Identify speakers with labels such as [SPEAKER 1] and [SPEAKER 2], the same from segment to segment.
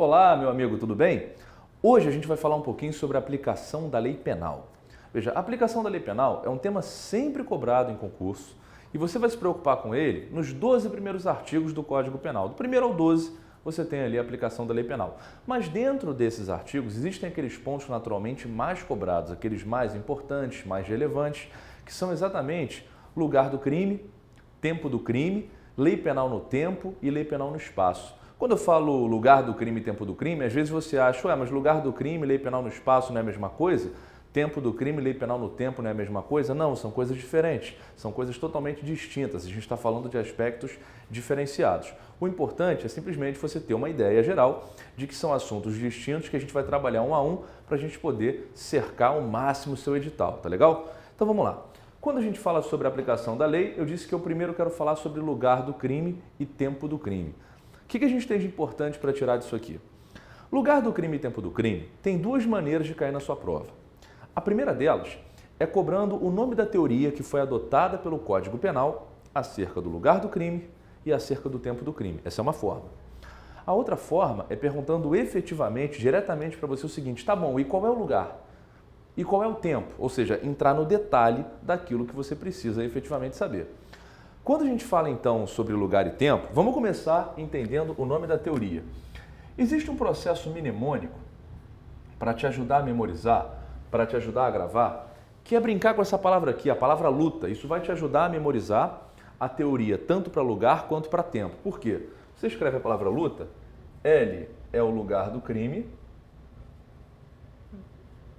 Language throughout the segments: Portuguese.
[SPEAKER 1] Olá, meu amigo, tudo bem? Hoje a gente vai falar um pouquinho sobre a aplicação da lei penal. Veja, a aplicação da lei penal é um tema sempre cobrado em concurso e você vai se preocupar com ele nos 12 primeiros artigos do Código Penal. Do primeiro ao 12, você tem ali a aplicação da lei penal. Mas dentro desses artigos existem aqueles pontos naturalmente mais cobrados, aqueles mais importantes, mais relevantes, que são exatamente lugar do crime, tempo do crime, lei penal no tempo e lei penal no espaço. Quando eu falo lugar do crime e tempo do crime, às vezes você acha, mas lugar do crime, lei penal no espaço não é a mesma coisa? Tempo do crime, lei penal no tempo não é a mesma coisa? Não, são coisas diferentes, são coisas totalmente distintas. A gente está falando de aspectos diferenciados. O importante é simplesmente você ter uma ideia geral de que são assuntos distintos que a gente vai trabalhar um a um para a gente poder cercar ao máximo o seu edital, tá legal? Então vamos lá. Quando a gente fala sobre a aplicação da lei, eu disse que eu primeiro quero falar sobre lugar do crime e tempo do crime. O que a gente tem de importante para tirar disso aqui? Lugar do crime e tempo do crime tem duas maneiras de cair na sua prova. A primeira delas é cobrando o nome da teoria que foi adotada pelo Código Penal acerca do lugar do crime e acerca do tempo do crime. Essa é uma forma. A outra forma é perguntando efetivamente, diretamente para você o seguinte, tá bom, e qual é o lugar? E qual é o tempo? Ou seja, entrar no detalhe daquilo que você precisa efetivamente saber. Quando a gente fala então sobre lugar e tempo, vamos começar entendendo o nome da teoria. Existe um processo mnemônico para te ajudar a memorizar, para te ajudar a gravar, que é brincar com essa palavra aqui, a palavra luta. Isso vai te ajudar a memorizar a teoria tanto para lugar quanto para tempo. Por quê? Você escreve a palavra luta, L é o lugar do crime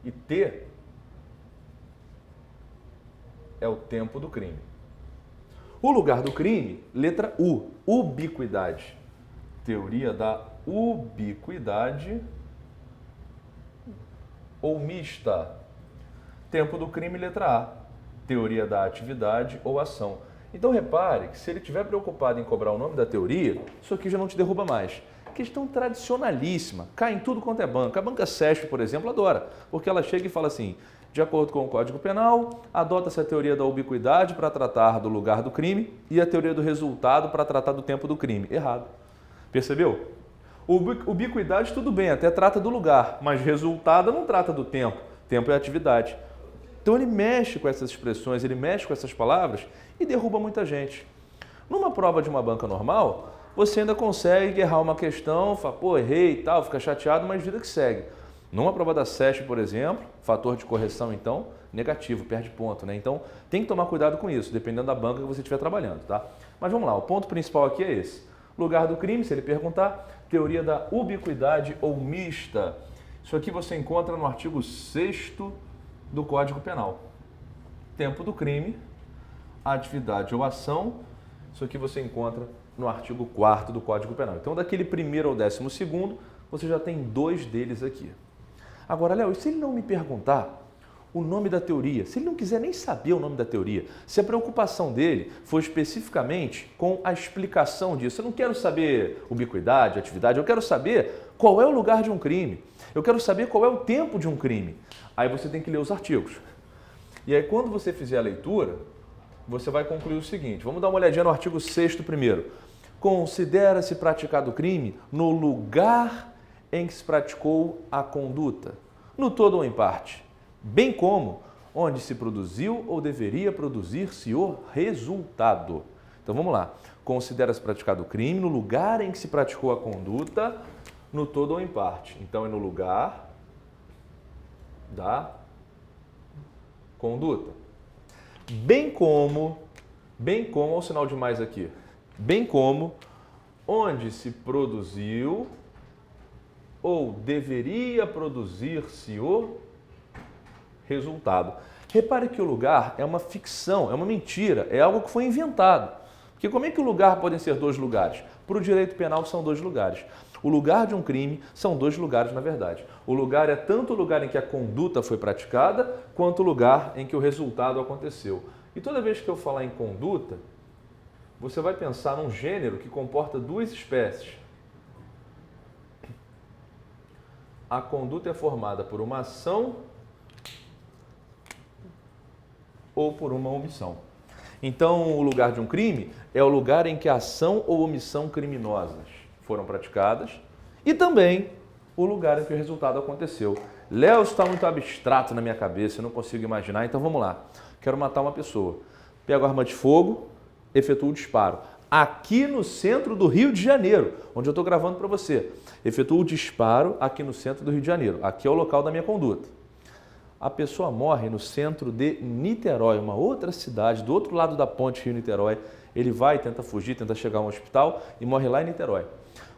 [SPEAKER 1] e T é o tempo do crime. O lugar do crime, letra U, ubiquidade. Teoria da ubiquidade ou mista. Tempo do crime, letra A. Teoria da atividade ou ação. Então repare que se ele estiver preocupado em cobrar o nome da teoria, isso aqui já não te derruba mais. Questão tradicionalíssima, cai em tudo quanto é banca. A banca SESP, por exemplo, adora, porque ela chega e fala assim, de acordo com o Código Penal, adota-se a teoria da ubiquidade para tratar do lugar do crime e a teoria do resultado para tratar do tempo do crime. Errado. Percebeu? Ubiquidade tudo bem, até trata do lugar, mas resultado não trata do tempo. Tempo é atividade. Então ele mexe com essas expressões, ele mexe com essas palavras e derruba muita gente. Numa prova de uma banca normal, você ainda consegue errar uma questão, fala, pô, errei e tal, fica chateado, mas vida que segue. Numa prova da SESP, por exemplo, fator de correção, então, negativo, perde ponto, né? Então, tem que tomar cuidado com isso, dependendo da banca que você estiver trabalhando, tá? Mas vamos lá, o ponto principal aqui é esse. Lugar do crime, se ele perguntar, teoria da ubiquidade ou mista. Isso aqui você encontra no artigo 6º do Código Penal. Tempo do crime, atividade ou ação, isso aqui você encontra no artigo 4º do Código Penal. Então, daquele primeiro ao 12º, você já tem dois deles aqui. Agora, Léo, e se ele não me perguntar o nome da teoria, se ele não quiser nem saber o nome da teoria, se a preocupação dele for especificamente com a explicação disso, eu não quero saber ubiquidade, atividade, eu quero saber qual é o lugar de um crime, eu quero saber qual é o tempo de um crime. Aí você tem que ler os artigos. E aí, quando você fizer a leitura, você vai concluir o seguinte, vamos dar uma olhadinha no artigo 6º primeiro. Considera-se praticado o crime no lugar em que se praticou a conduta, no todo ou em parte, bem como onde se produziu ou deveria produzir-se o resultado. Então vamos lá. Considera-se praticado o crime no lugar em que se praticou a conduta, no todo ou em parte. Então é no lugar da conduta. Bem como, olha o sinal de mais aqui, bem como onde se produziu ou deveria produzir-se o resultado. Repare que o lugar é uma ficção, é uma mentira, é algo que foi inventado. Porque como é que o lugar podem ser dois lugares? Para o direito penal são dois lugares. O lugar de um crime são dois lugares, na verdade. O lugar é tanto o lugar em que a conduta foi praticada, quanto o lugar em que o resultado aconteceu. E toda vez que eu falar em conduta, você vai pensar num gênero que comporta duas espécies. A conduta é formada por uma ação ou por uma omissão. Então, o lugar de um crime é o lugar em que a ação ou omissão criminosas foram praticadas e também o lugar em que o resultado aconteceu. Léo, isso está muito abstrato na minha cabeça, eu não consigo imaginar, então vamos lá. Quero matar uma pessoa. Pego a arma de fogo, efetuo o disparo. Aqui no centro do Rio de Janeiro, onde eu estou gravando para você. Efetuo o disparo aqui no centro do Rio de Janeiro. Aqui é o local da minha conduta. A pessoa morre no centro de Niterói, uma outra cidade, do outro lado da ponte Rio-Niterói. Ele vai, tenta fugir, tenta chegar a um hospital e morre lá em Niterói.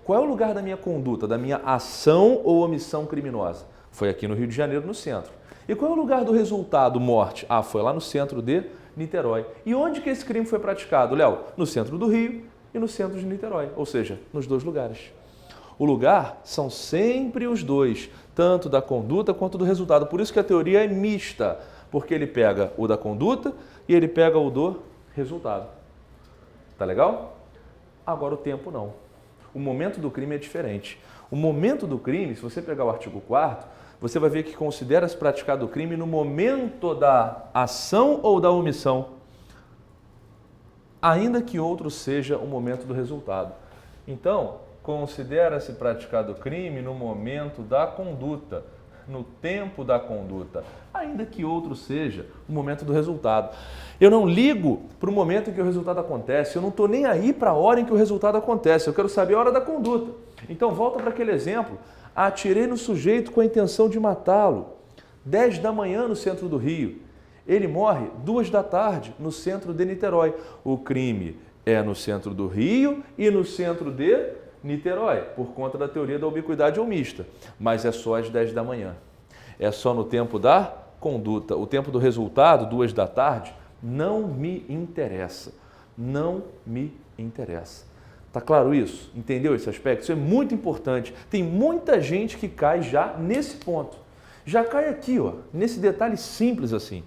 [SPEAKER 1] Qual é o lugar da minha conduta, da minha ação ou omissão criminosa? Foi aqui no Rio de Janeiro, no centro. E qual é o lugar do resultado, morte? Ah, foi lá no centro de Niterói. E onde que esse crime foi praticado, Léo? No centro do Rio e no centro de Niterói, ou seja, nos dois lugares. O lugar são sempre os dois, tanto da conduta quanto do resultado. Por isso que a teoria é mista, porque ele pega o da conduta e ele pega o do resultado. Tá legal? Agora o tempo não. O momento do crime é diferente. O momento do crime, se você pegar o artigo 4º, você vai ver que considera-se praticado o crime no momento da ação ou da omissão, ainda que outro seja o momento do resultado. Então, considera-se praticado o crime no momento da conduta, no tempo da conduta, ainda que outro seja o momento do resultado. Eu não ligo para o momento em que o resultado acontece, eu não estou nem aí para a hora em que o resultado acontece, eu quero saber a hora da conduta. Então volta para aquele exemplo, atirei no sujeito com a intenção de matá-lo, 10 da manhã no centro do Rio, ele morre 2 da tarde no centro de Niterói. O crime é no centro do Rio e no centro de Niterói, por conta da teoria da ubiquidade omista, mas é só às 10 da manhã, é só no tempo da conduta. O tempo do resultado, 2 da tarde, não me interessa, não me interessa. Tá claro isso? Entendeu esse aspecto? Isso é muito importante. Tem muita gente que cai já nesse ponto, já cai aqui, ó, nesse detalhe simples assim.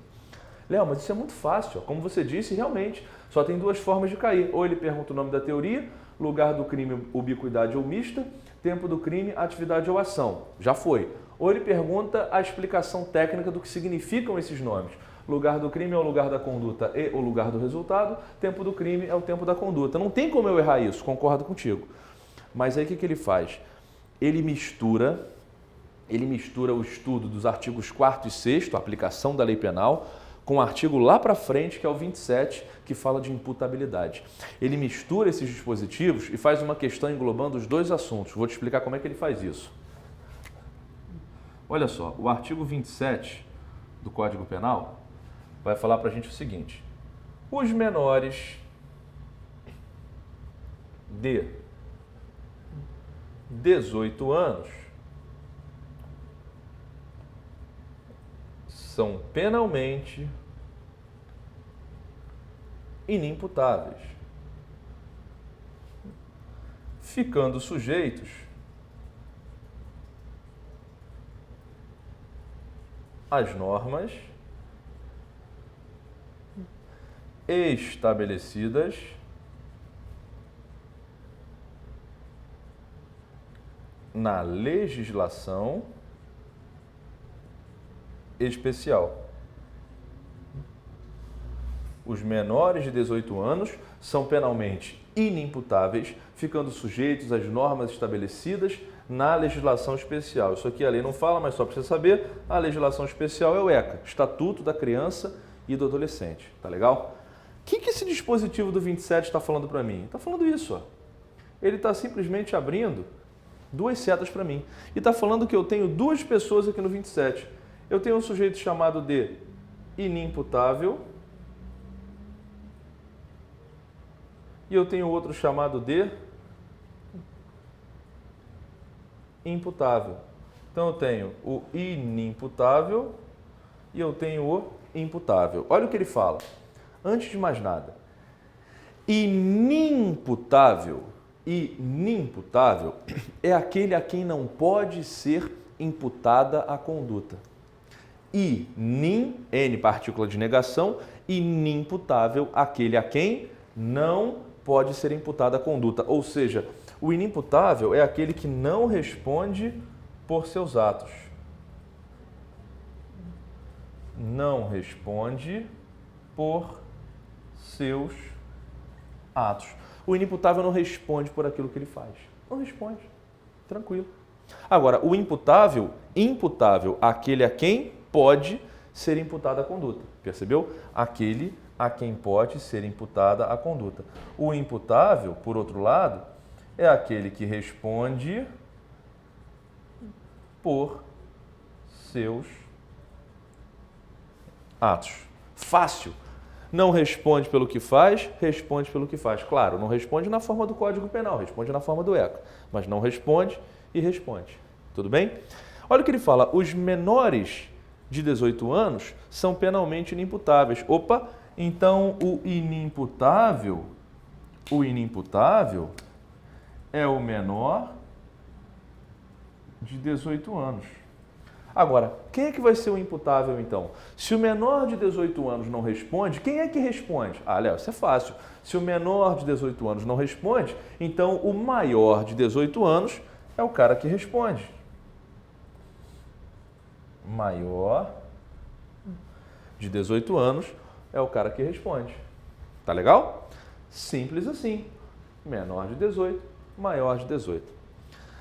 [SPEAKER 1] Léo, mas isso é muito fácil, ó. Como você disse, realmente, só tem 2 formas de cair. Ou ele pergunta o nome da teoria, lugar do crime, ubiquidade ou mista, tempo do crime, atividade ou ação. Já foi. Ou ele pergunta a explicação técnica do que significam esses nomes. Lugar do crime é o lugar da conduta e o lugar do resultado. Tempo do crime é o tempo da conduta. Não tem como eu errar isso, concordo contigo. Mas aí o que ele faz? Ele mistura o estudo dos artigos 4º e 6º, a aplicação da lei penal, com o artigo lá para frente, que é o 27, que fala de imputabilidade. Ele mistura esses dispositivos e faz uma questão englobando os 2 assuntos. Vou te explicar como é que ele faz isso. Olha só, o artigo 27 do Código Penal vai falar para a gente o seguinte: os menores de 18 anos são penalmente inimputáveis, ficando sujeitos às normas estabelecidas na legislação especial. Os menores de 18 anos são penalmente inimputáveis, ficando sujeitos às normas estabelecidas na legislação especial. Isso aqui a lei não fala, mas só para você saber, a legislação especial é o ECA, Estatuto da Criança e do Adolescente. Tá legal? O que esse dispositivo do 27 está falando para mim? Está falando isso, ó. Ele está simplesmente abrindo 2 setas para mim. E está falando que eu tenho 2 pessoas aqui no 27. Eu tenho um sujeito chamado de inimputável e eu tenho outro chamado de imputável. Então eu tenho o inimputável e eu tenho o imputável. Olha o que ele fala. Antes de mais nada, inimputável é aquele a quem não pode ser imputada a conduta. N partícula de negação, inimputável, aquele a quem não pode ser imputada a conduta. Ou seja, o inimputável é aquele que não responde por seus atos. Não responde por seus atos. O inimputável não responde por aquilo que ele faz. Não responde. Tranquilo. Agora, o imputável, aquele a quem pode ser imputada a conduta. Percebeu? Aquele a quem pode ser imputada a conduta. O imputável, por outro lado, é aquele que responde por seus atos. Fácil. Não responde pelo que faz, responde pelo que faz. Claro, não responde na forma do Código Penal, responde na forma do ECA, mas não responde e responde. Tudo bem? Olha o que ele fala, os menores de 18 anos são penalmente inimputáveis. Opa, então o inimputável é o menor de 18 anos. Agora, quem é que vai ser o imputável então? Se o menor de 18 anos não responde, quem é que responde? Ah, Léo, isso é fácil. Se o menor de 18 anos não responde, então o maior de 18 anos é o cara que responde. Maior de 18 anos é o cara que responde. Tá legal? Simples assim. Menor de 18, maior de 18.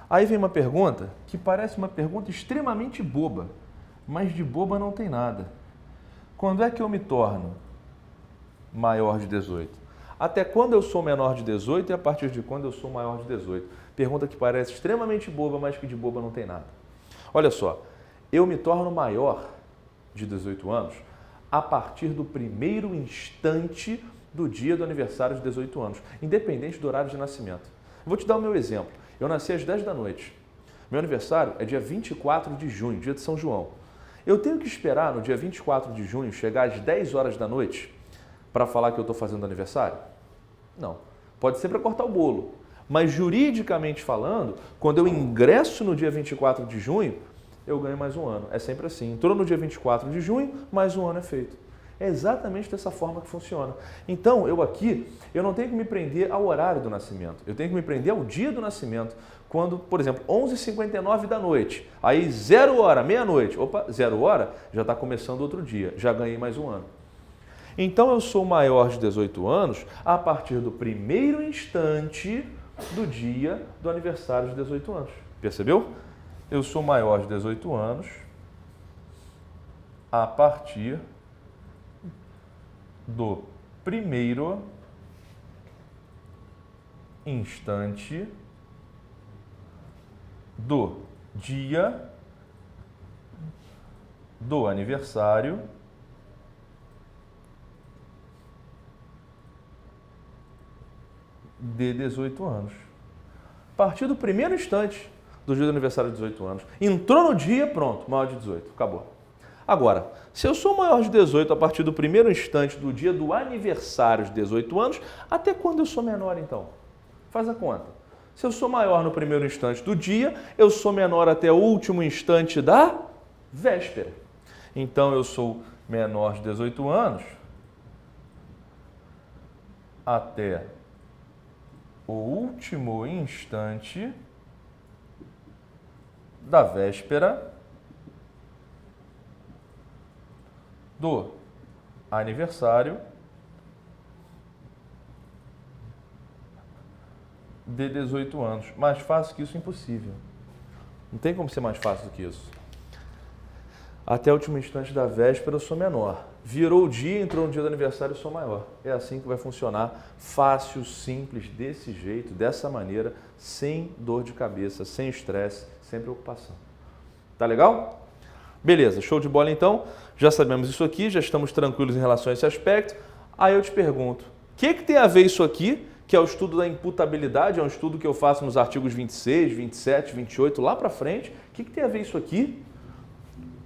[SPEAKER 1] Aí vem uma pergunta que parece uma pergunta extremamente boba, mas de boba não tem nada. Quando é que eu me torno maior de 18? Até quando eu sou menor de 18 e a partir de quando eu sou maior de 18? Pergunta que parece extremamente boba, mas que de boba não tem nada. Olha só, eu me torno maior de 18 anos a partir do primeiro instante do dia do aniversário de 18 anos, independente do horário de nascimento. Vou te dar o meu exemplo. Eu nasci às 10 da noite. Meu aniversário é dia 24 de junho, dia de São João. Eu tenho que esperar no dia 24 de junho chegar às 10 horas da noite para falar que eu estou fazendo aniversário? Não. Pode ser para cortar o bolo. Mas juridicamente falando, quando eu ingresso no dia 24 de junho, eu ganho mais um ano. É sempre assim. Entrou no dia 24 de junho, mais um ano é feito. É exatamente dessa forma que funciona. Então, eu não tenho que me prender ao horário do nascimento. Eu tenho que me prender ao dia do nascimento. Quando, por exemplo, 11h59 da noite, aí 0 hora, meia-noite, opa, 0 hora, já está começando outro dia, já ganhei mais um ano. Então, eu sou maior de 18 anos a partir do primeiro instante do dia do aniversário de 18 anos. Percebeu? Eu sou maior de 18 anos a partir do primeiro instante do dia do aniversário de 18 anos. A partir do primeiro instante do dia do aniversário de 18 anos. Entrou no dia, pronto, maior de 18, acabou. Agora, se eu sou maior de 18 a partir do primeiro instante do dia do aniversário de 18 anos, até quando eu sou menor então? Faz a conta. Se eu sou maior no primeiro instante do dia, eu sou menor até o último instante da véspera. Então, eu sou menor de 18 anos até o último instante da véspera do aniversário de 18 anos. Mais fácil que isso, impossível. Não tem como ser mais fácil do que isso. Até o último instante da véspera eu sou menor. Virou o dia, entrou no dia do aniversário, eu sou maior. É assim que vai funcionar, fácil, simples, desse jeito, dessa maneira, sem dor de cabeça, sem estresse, sem preocupação. Tá legal? Beleza, show de bola então. Já sabemos isso aqui, já estamos tranquilos em relação a esse aspecto. Aí eu te pergunto, o que tem a ver isso aqui, que é o estudo da imputabilidade, é um estudo que eu faço nos artigos 26, 27, 28, lá para frente. O que tem a ver isso aqui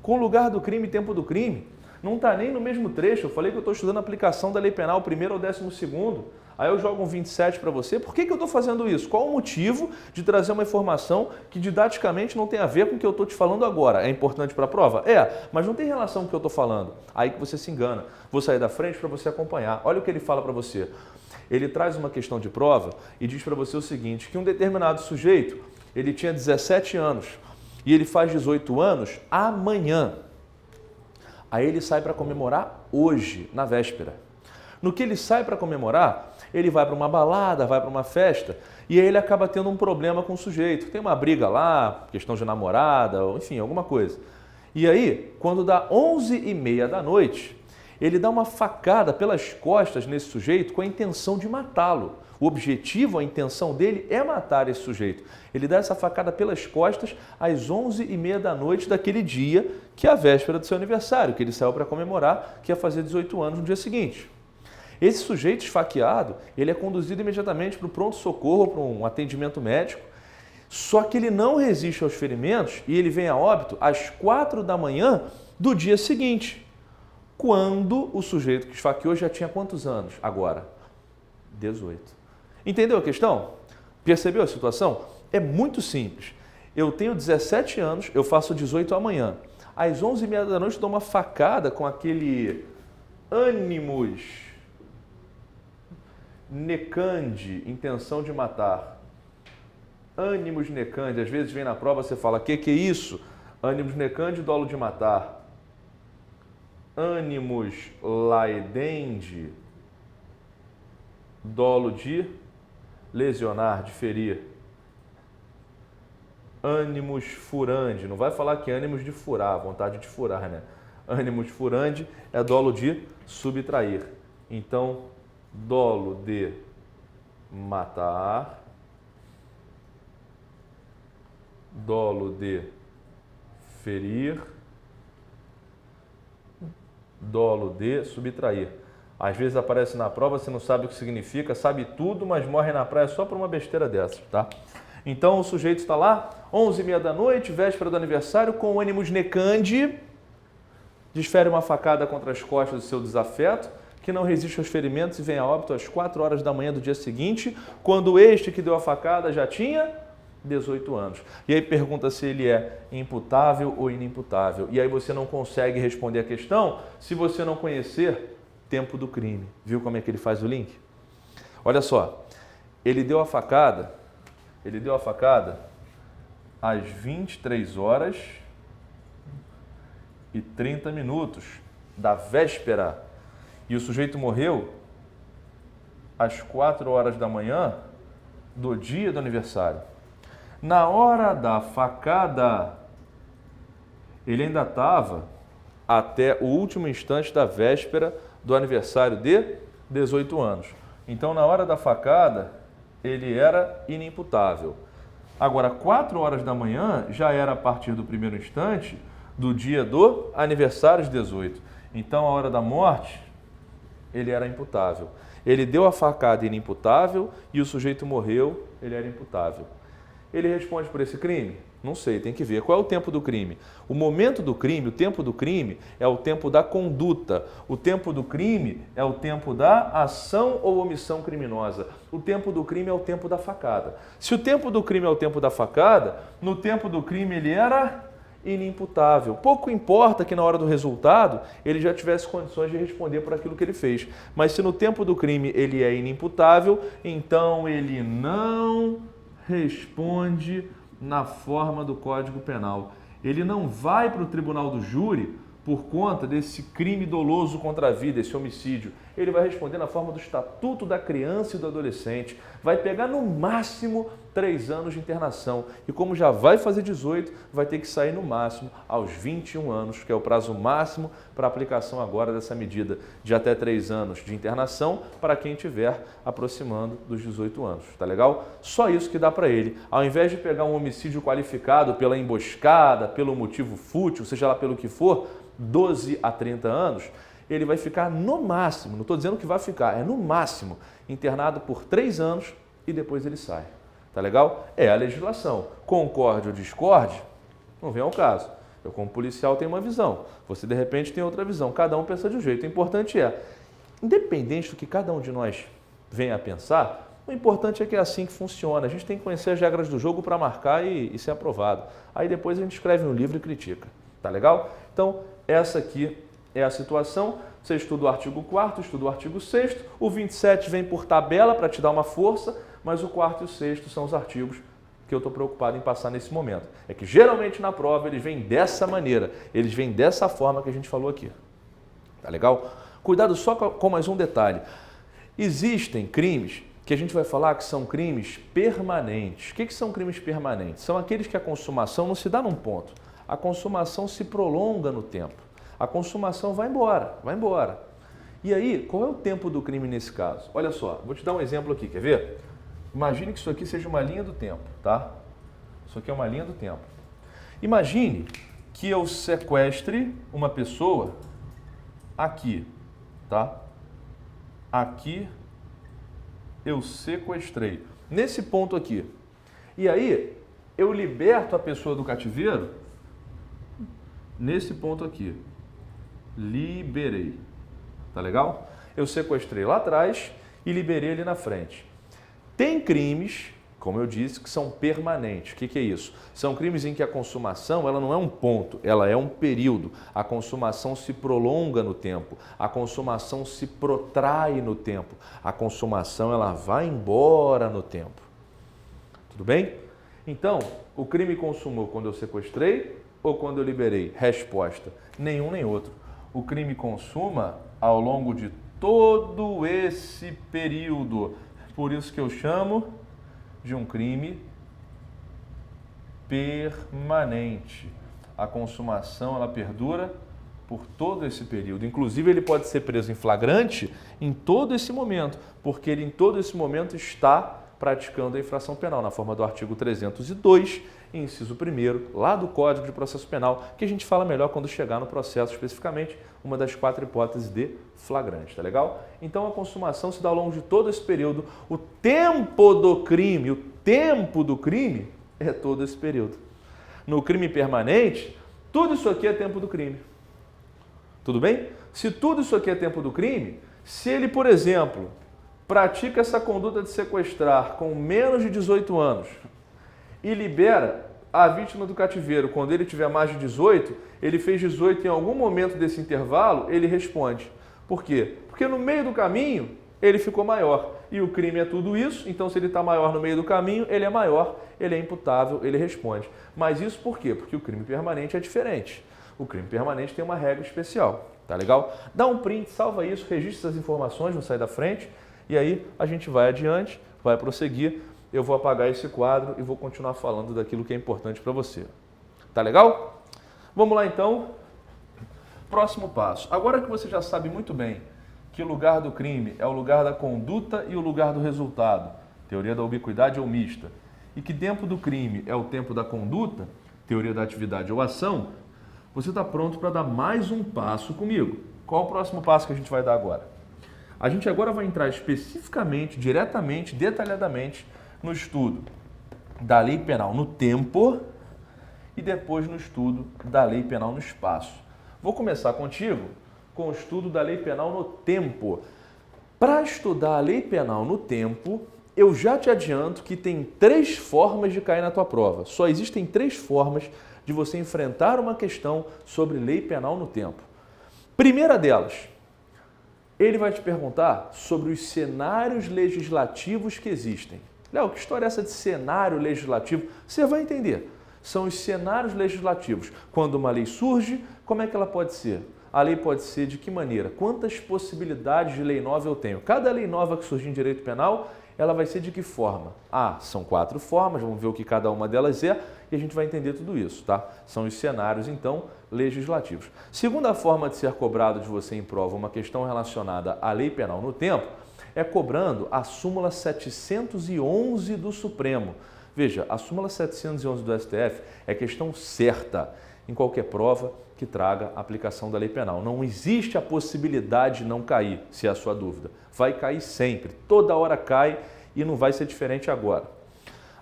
[SPEAKER 1] com o lugar do crime e tempo do crime? Não está nem no mesmo trecho. Eu falei que eu estou estudando a aplicação da lei penal, 1º ao 12º. Aí eu jogo um 27 para você. Por que eu estou fazendo isso? Qual o motivo de trazer uma informação que didaticamente não tem a ver com o que eu estou te falando agora? É importante para a prova? É, mas não tem relação com o que eu estou falando. Aí que você se engana. Vou sair da frente para você acompanhar. Olha o que ele fala para você. Ele traz uma questão de prova e diz para você o seguinte, que um determinado sujeito, ele tinha 17 anos e ele faz 18 anos amanhã. Aí ele sai para comemorar hoje, na véspera. No que ele sai para comemorar, ele vai para uma balada, vai para uma festa, e aí ele acaba tendo um problema com o sujeito. Tem uma briga lá, questão de namorada, ou enfim, alguma coisa. E aí, quando dá 11h30 da noite, ele dá uma facada pelas costas nesse sujeito com a intenção de matá-lo. O objetivo, a intenção dele é matar esse sujeito. Ele dá essa facada pelas costas às 11h30 da noite daquele dia, que é a véspera do seu aniversário, que ele saiu para comemorar, que ia fazer 18 anos no dia seguinte. Esse sujeito esfaqueado, ele é conduzido imediatamente para o pronto-socorro, para um atendimento médico, só que ele não resiste aos ferimentos e ele vem a óbito às 4 da manhã do dia seguinte, quando o sujeito que esfaqueou já tinha quantos anos agora? 18. Entendeu a questão? Percebeu a situação? É muito simples. Eu tenho 17 anos, eu faço 18 amanhã. Às 11h30 da noite eu dou uma facada com aquele ânimos necandi, intenção de matar. Ânimos necandi, às vezes vem na prova, você fala, que é isso? Ânimos necandi, dolo de matar. Ânimos laedendi, dolo de lesionar, de ferir. Ânimos furandi, não vai falar que é ânimos de furar, vontade de furar, né? Ânimos furandi é dolo de subtrair. Então, dolo de matar, dolo de ferir, dolo de subtrair. Às vezes aparece na prova, você não sabe o que significa, sabe tudo, mas morre na praia só por uma besteira dessas, tá? Então o sujeito está lá, 11h30 da noite, véspera do aniversário, com o ânimos necandi, desfere uma facada contra as costas do seu desafeto, que não resiste aos ferimentos e vem a óbito às 4 horas da manhã do dia seguinte, quando este que deu a facada já tinha 18 anos. E aí pergunta se ele é imputável ou inimputável. E aí você não consegue responder a questão se você não conhecer tempo do crime. Viu como é que ele faz o link? Olha só, ele deu a facada às 23h30 da véspera. E o sujeito morreu às 4 horas da manhã do dia do aniversário. Na hora da facada, ele ainda estava até o último instante da véspera do aniversário de 18 anos. Então, na hora da facada, ele era inimputável. Agora, 4 horas da manhã já era a partir do primeiro instante do dia do aniversário de 18. Então, a hora da morte, ele era imputável. Ele deu a facada inimputável e o sujeito morreu, ele era imputável. Ele responde por esse crime? Não sei, tem que ver. Qual é o tempo do crime? O momento do crime, o tempo do crime é o tempo da conduta. O tempo do crime é o tempo da ação ou omissão criminosa. O tempo do crime é o tempo da facada. Se o tempo do crime é o tempo da facada, no tempo do crime ele era inimputável. Pouco importa que na hora do resultado ele já tivesse condições de responder por aquilo que ele fez. Mas se no tempo do crime ele é inimputável, então ele não responde na forma do Código Penal. Ele não vai para o tribunal do júri por conta desse crime doloso contra a vida, esse homicídio. Ele vai responder na forma do Estatuto da Criança e do Adolescente. Vai pegar no máximo 3 anos de internação. E como já vai fazer 18, vai ter que sair no máximo aos 21 anos, que é o prazo máximo para aplicação agora dessa medida de até 3 anos de internação para quem estiver aproximando dos 18 anos. Tá legal? Só isso que dá para ele. Ao invés de pegar um homicídio qualificado pela emboscada, pelo motivo fútil, seja lá pelo que for, 12 a 30 anos, ele vai ficar no máximo, não estou dizendo que vai ficar, é no máximo, internado por 3 anos e depois ele sai. Tá legal? É a legislação. Concorde ou discorde, não vem ao caso. Eu, como policial, tenho uma visão. Você, de repente, tem outra visão. Cada um pensa de um jeito. O importante é, independente do que cada um de nós venha a pensar, o importante é que é assim que funciona. A gente tem que conhecer as regras do jogo para marcar e ser aprovado. Aí depois a gente escreve no livro e critica. Tá legal? Então, essa aqui é a situação. Você estuda o artigo 4º, estuda o artigo 6º, o 27 vem por tabela para te dar uma força, mas o 4º e o 6º são os artigos que eu estou preocupado em passar nesse momento. É que geralmente na prova eles vêm dessa maneira, eles vêm dessa forma que a gente falou aqui. Tá legal? Cuidado só com mais um detalhe. Existem crimes que a gente vai falar que são crimes permanentes. O que são crimes permanentes? São aqueles que a consumação não se dá num ponto. A consumação se prolonga no tempo. A consumação vai embora, vai embora. E aí, qual é o tempo do crime nesse caso? Olha só, vou te dar um exemplo aqui, quer ver? Imagine que isso aqui seja uma linha do tempo, tá? Isso aqui é uma linha do tempo. Imagine que eu sequestre uma pessoa aqui, tá? Aqui eu sequestrei, nesse ponto aqui. E aí, eu liberto a pessoa do cativeiro nesse ponto aqui. Liberei. Tá legal? Eu sequestrei lá atrás e liberei ali na frente. Tem crimes, como eu disse, que são permanentes. O que é isso? São crimes em que a consumação ela não é um ponto, ela é um período. A consumação se prolonga no tempo, a consumação se protrai no tempo, a consumação ela vai embora no tempo. Tudo bem? Então, o crime consumou quando eu sequestrei ou quando eu liberei? Resposta, nenhum nem outro. O crime consuma ao longo de todo esse período. Por isso que eu chamo de um crime permanente. A consumação ela perdura por todo esse período. Inclusive, ele pode ser preso em flagrante em todo esse momento, porque ele em todo esse momento está praticando a infração penal, na forma do artigo 302, inciso 1º, lá do Código de Processo Penal, que a gente fala melhor quando chegar no processo, especificamente, uma das 4 hipóteses de flagrante, tá legal? Então, a consumação se dá ao longo de todo esse período. O tempo do crime é todo esse período. No crime permanente, tudo isso aqui é tempo do crime. Tudo bem? Se tudo isso aqui é tempo do crime, se ele, por exemplo, pratica essa conduta de sequestrar com menos de 18 anos e libera a vítima do cativeiro quando ele tiver mais de 18, ele fez 18 em algum momento desse intervalo, ele responde. Por quê? Porque no meio do caminho ele ficou maior. E o crime é tudo isso, então se ele está maior no meio do caminho, ele é maior, ele é imputável, ele responde. Mas isso por quê? Porque o crime permanente é diferente. O crime permanente tem uma regra especial, tá legal? Dá um print, salva isso, registra essas informações, não sai da frente, e aí a gente vai adiante, vai prosseguir. Eu vou apagar esse quadro e vou continuar falando daquilo que é importante para você. Tá legal? Vamos lá então. Próximo passo. Agora que você já sabe muito bem que o lugar do crime é o lugar da conduta e o lugar do resultado, teoria da ubiquidade ou mista, e que tempo do crime é o tempo da conduta, teoria da atividade ou ação, você está pronto para dar mais um passo comigo. Qual o próximo passo que a gente vai dar agora? A gente agora vai entrar especificamente, diretamente, detalhadamente no estudo da lei penal no tempo e depois no estudo da lei penal no espaço. Vou começar contigo com o estudo da lei penal no tempo. Para estudar a lei penal no tempo, eu já te adianto que tem 3 formas de cair na tua prova. Só existem 3 formas de você enfrentar uma questão sobre lei penal no tempo. Primeira delas, ele vai te perguntar sobre os cenários legislativos que existem. Léo, que história é essa de cenário legislativo? Você vai entender. São os cenários legislativos. Quando uma lei surge, como é que ela pode ser? A lei pode ser de que maneira? Quantas possibilidades de lei nova eu tenho? Cada lei nova que surgir em direito penal, ela vai ser de que forma? São 4 formas, vamos ver o que cada uma delas é e a gente vai entender tudo isso, tá? São os cenários, então, legislativos. Segunda forma de ser cobrado de você em prova uma questão relacionada à lei penal no tempo é cobrando a súmula 711 do Supremo. Veja, a súmula 711 do STF é questão certa em qualquer prova que traga a aplicação da lei penal. Não existe a possibilidade de não cair, se é a sua dúvida. Vai cair sempre, toda hora cai e não vai ser diferente agora.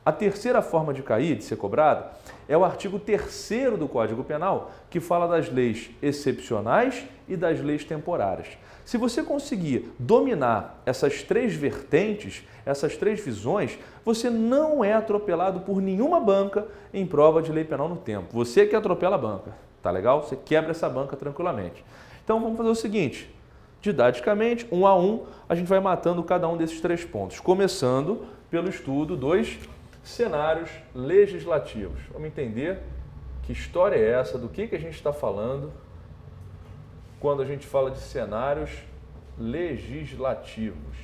[SPEAKER 1] A terceira forma de cair, de ser cobrado, é o artigo 3º do Código Penal, que fala das leis excepcionais e das leis temporárias. Se você conseguir dominar essas 3 vertentes, essas 3 visões, você não é atropelado por nenhuma banca em prova de lei penal no tempo. Você que atropela a banca, tá legal? Você quebra essa banca tranquilamente. Então vamos fazer o seguinte, didaticamente, 1 a 1, a gente vai matando cada um desses 3 pontos, começando pelo estudo dos cenários legislativos. Vamos entender que história é essa, do que a gente está falando quando a gente fala de cenários legislativos.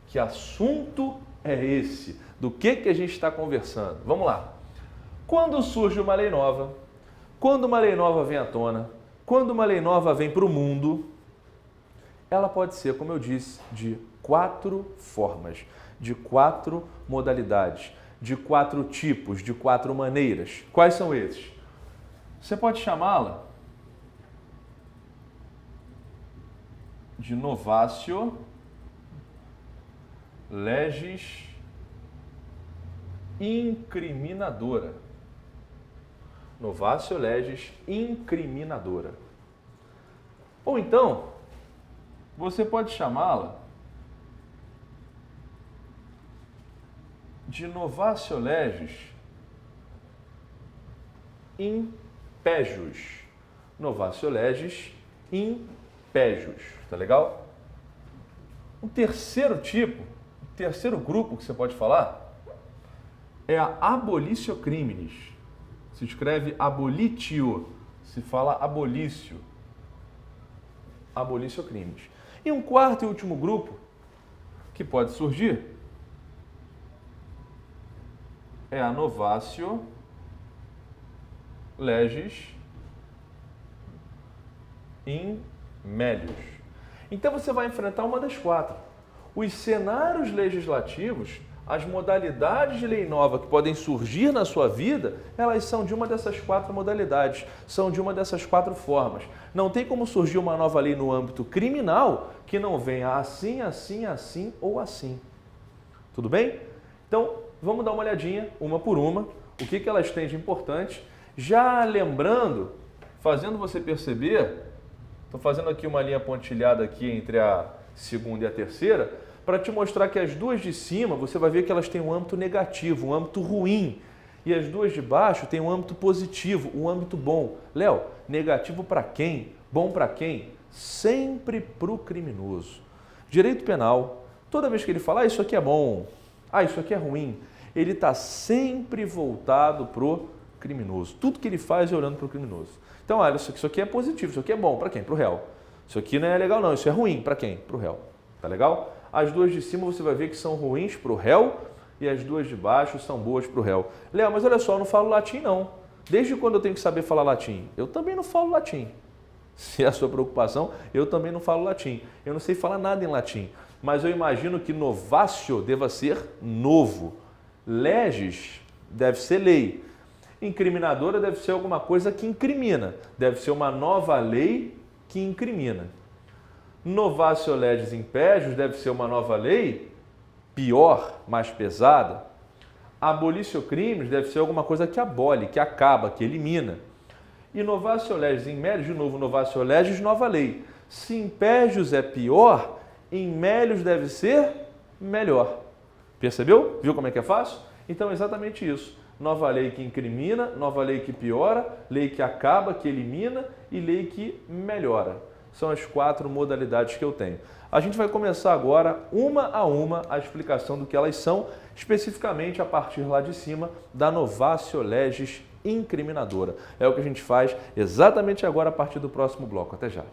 [SPEAKER 1] Que assunto é esse? Do que a gente está conversando? Vamos lá. Quando surge uma lei nova, quando uma lei nova vem à tona, quando uma lei nova vem para o mundo, ela pode ser, como eu disse, de 4 formas, de 4 modalidades, de 4 tipos, de 4 maneiras. Quais são esses? Você pode chamá-la de novatio legis incriminadora. Novatio legis incriminadora. Ou então, você pode chamá-la de novatio legis impejus. Novatio legis impejus. Tá legal? Um terceiro tipo, um terceiro grupo que você pode falar é a abolitio criminis. Se escreve abolitio, se fala abolício. Abolitio criminis. E um quarto e último grupo que pode surgir é a novatio legis in melius. Então você vai enfrentar uma das 4. Os cenários legislativos, as modalidades de lei nova que podem surgir na sua vida, elas são de uma dessas 4 modalidades, são de uma dessas 4 formas. Não tem como surgir uma nova lei no âmbito criminal que não venha assim, assim, assim ou assim. Tudo bem? Então, vamos dar uma olhadinha, uma por uma, o que elas têm de importante. Já lembrando, fazendo você perceber, estou fazendo aqui uma linha pontilhada aqui entre a segunda e a terceira, para te mostrar que as duas de cima, você vai ver que elas têm um âmbito negativo, um âmbito ruim. E as duas de baixo têm um âmbito positivo, um âmbito bom. Léo, negativo para quem? Bom para quem? Sempre para o criminoso. Direito penal, toda vez que ele fala, isso aqui é bom, isso aqui é ruim, ele está sempre voltado para o criminoso. Tudo que ele faz é olhando para o criminoso. Então, olha, isso aqui é positivo, isso aqui é bom. Para quem? Para o réu. Isso aqui não é legal não, isso é ruim. Para quem? Para o réu. Tá legal? As duas de cima você vai ver que são ruins para o réu e as duas de baixo são boas para o réu. Léo, mas olha só, eu não falo latim não. Desde quando eu tenho que saber falar latim? Eu também não falo latim. Se é a sua preocupação, eu também não falo latim. Eu não sei falar nada em latim. Mas eu imagino que novatio deva ser novo. Legis deve ser lei. Incriminadora deve ser alguma coisa que incrimina. Deve ser uma nova lei que incrimina. Novatio legis impejus deve ser uma nova lei pior, mais pesada. Abolitio crimes deve ser alguma coisa que abole, que acaba, que elimina. E novatio legis in melius, de novo, novatio legis, nova lei. Se impejus é pior, in melius deve ser melhor. Percebeu? Viu como é que é fácil? Então é exatamente isso. Nova lei que incrimina, nova lei que piora, lei que acaba, que elimina e lei que melhora. São as 4 modalidades que eu tenho. A gente vai começar agora, uma a uma, a explicação do que elas são, especificamente a partir lá de cima da novatio legis incriminadora. É o que a gente faz exatamente agora a partir do próximo bloco. Até já.